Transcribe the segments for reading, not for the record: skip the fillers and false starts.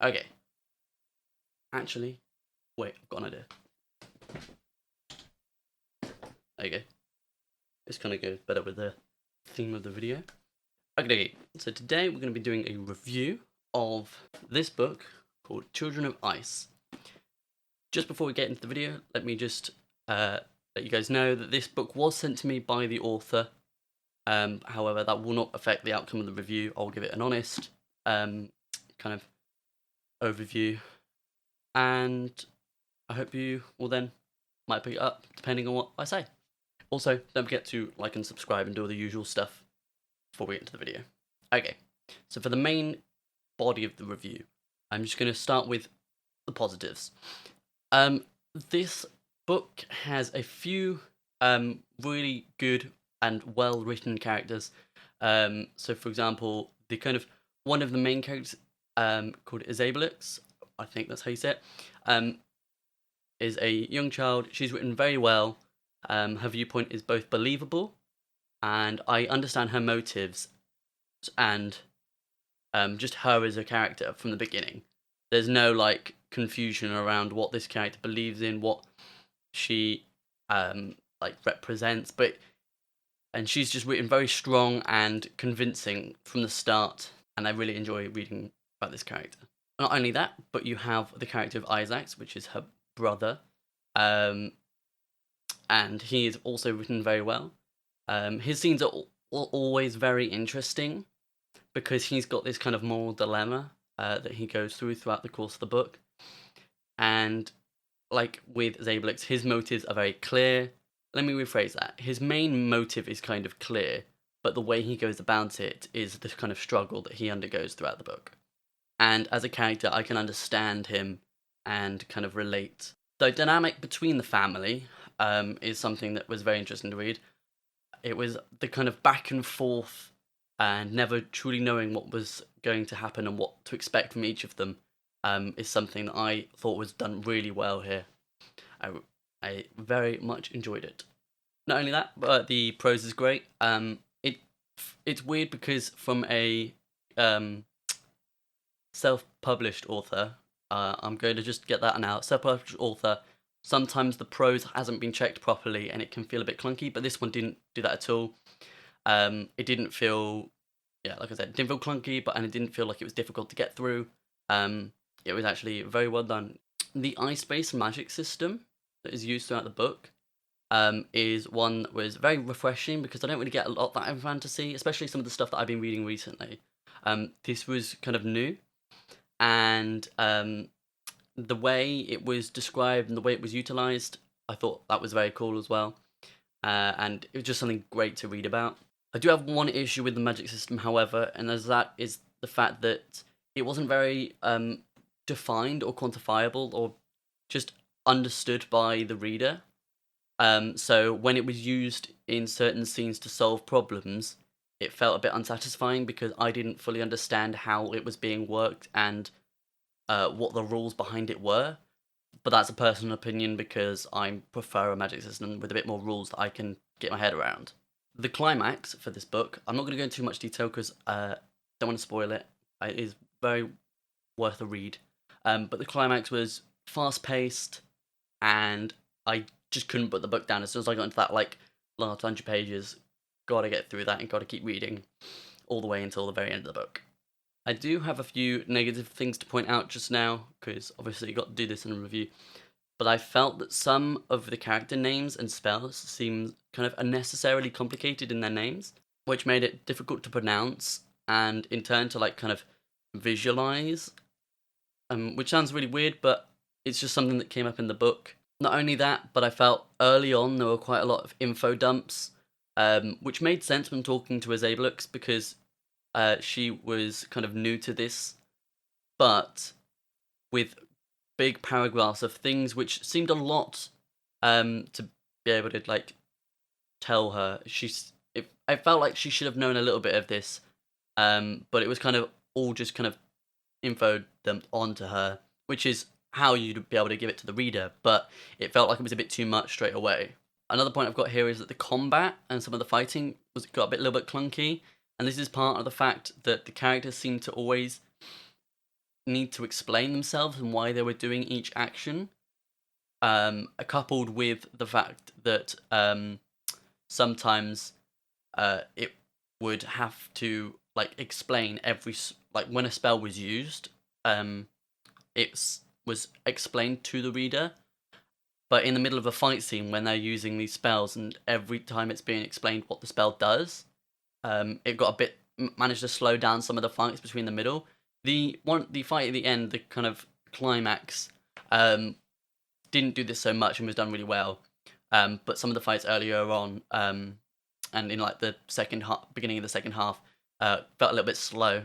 Okay. Actually, wait, I've got an idea. There you go. This kind of goes better with the theme of the video. Okay, so today we're going to be doing a review of this book called Children of Ice. Just before we get into the video, let me just let you guys know that this book was sent to me by the author. However, that will not affect the outcome of the review. I'll give it an honest kind of overview, and I hope you will then might pick it up depending on what I say. Also, don't forget to like and subscribe and do all the usual stuff before we get into the video. Okay, so for the main body of the review, I'm just going to start with the positives. This book has a few really good and well-written characters. So, for example, the kind of one of the main characters called Isabelix, I think that's how you say it, is a young child. She's written very well. Her viewpoint is both believable, and I understand her motives, and just her as a character from the beginning. There's no like confusion around what this character believes in, what she like represents, and she's just written very strong and convincing from the start, and I really enjoy reading about this character. Not only that, but you have the character of Isaacs, which is her brother, and he is also written very well. His scenes are always very interesting because he's got this kind of moral dilemma that he goes throughout the course of the book. And like with Zabelix, his motives are very clear. Let me rephrase that. His main motive is kind of clear, but the way he goes about it is the kind of struggle that he undergoes throughout the book. And as a character, I can understand him and kind of relate. The dynamic between the family is something that was very interesting to read. It was the kind of back and forth and never truly knowing what was going to happen and what to expect from each of them is something that I thought was done really well here. I very much enjoyed it. Not only that, but the prose is great. It's weird because from a self-published author, I'm going to just get that out. Self-published author, sometimes the prose hasn't been checked properly and it can feel a bit clunky, but this one didn't do that at all. It didn't feel, like I said, it didn't feel clunky, and it didn't feel like it was difficult to get through. It was actually very well done. The ice-based magic system that is used throughout the book is one that was very refreshing because I don't really get a lot of that in fantasy, especially some of the stuff that I've been reading recently. This was kind of new, and the way it was described and the way it was utilised, I thought that was very cool as well. And it was just something great to read about. I do have one issue with the magic system, however, and that is the fact that it wasn't very defined or quantifiable or just understood by the reader. So when it was used in certain scenes to solve problems, it felt a bit unsatisfying because I didn't fully understand how it was being worked and what the rules behind it were. But that's a personal opinion because I prefer a magic system with a bit more rules that I can get my head around. The climax for this book, I'm not going to go into too much detail because I don't want to spoil it. It is very worth a read. But the climax was fast-paced, and I just couldn't put the book down. As soon as I got into that last 100 pages, gotta get through that and gotta keep reading all the way until the very end of the book. I do have a few negative things to point out just now, because obviously you got to do this in a review, but I felt that some of the character names and spells seemed kind of unnecessarily complicated in their names, which made it difficult to pronounce, and in turn to kind of visualize, which sounds really weird, but it's just something that came up in the book. Not only that, but I felt early on there were quite a lot of info dumps, which made sense when talking to Isabelix because she was kind of new to this, but with big paragraphs of things which seemed a lot to be able to tell her. I felt like she should have known a little bit of this, but it was kind of all just kind of info dumped onto her, which is how you'd be able to give it to the reader, but it felt like it was a bit too much straight away. Another point I've got here is that the combat and some of the fighting got a little bit clunky, and this is part of the fact that the characters seem to always need to explain themselves and why they were doing each action. Coupled with the fact that sometimes it would have to like explain like when a spell was used, it was explained to the reader. But in the middle of a fight scene, when they're using these spells, and every time it's being explained what the spell does, it got a bit managed to slow down some of the fights between the middle. The fight at the end, the kind of climax, didn't do this so much and was done really well. But some of the fights earlier on, and in like the beginning of the second half, felt a little bit slow,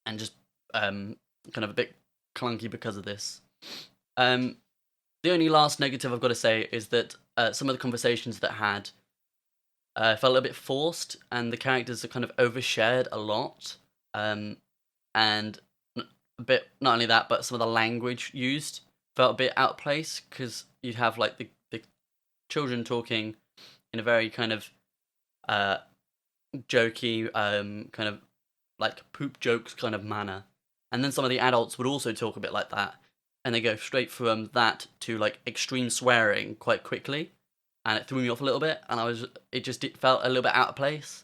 and just kind of a bit clunky because of this. The only last negative I've got to say is that some of the conversations that had felt a little bit forced, and the characters are kind of overshared a lot. And a bit, not only that, but some of the language used felt a bit out of place, because you'd have like the children talking in a very kind of jokey, kind of like poop jokes kind of manner, and then some of the adults would also talk a bit like that, and they go straight from that to like extreme swearing quite quickly, and it threw me off a little bit, and it felt a little bit out of place,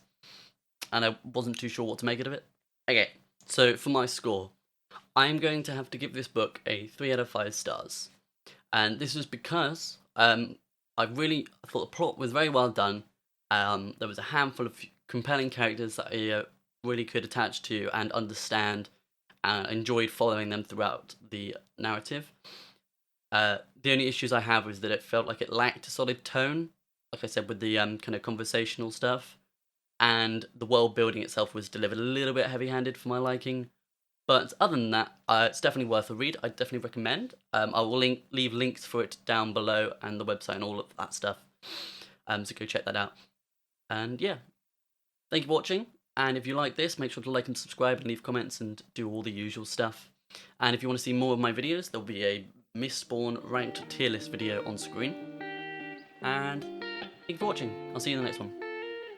and I wasn't too sure what to make of it. Okay, so for my score, I'm going to have to give this book a 3 out of 5 stars, and this is because I thought the plot was very well done. There was a handful of compelling characters that I really could attach to and understand, and enjoyed following them throughout the narrative. The only issues I have was that it felt like it lacked a solid tone, like I said, with the kind of conversational stuff, and the world building itself was delivered a little bit heavy-handed for my liking. But other than that, it's definitely worth a read. I definitely recommend. I will leave links for it down below, and the website and all of that stuff. So go check that out. And yeah, thank you for watching. And if you like this, make sure to like and subscribe and leave comments and do all the usual stuff. And if you want to see more of my videos, there'll be a Mistborn ranked tier list video on screen. And thank you for watching. I'll see you in the next one.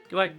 Goodbye.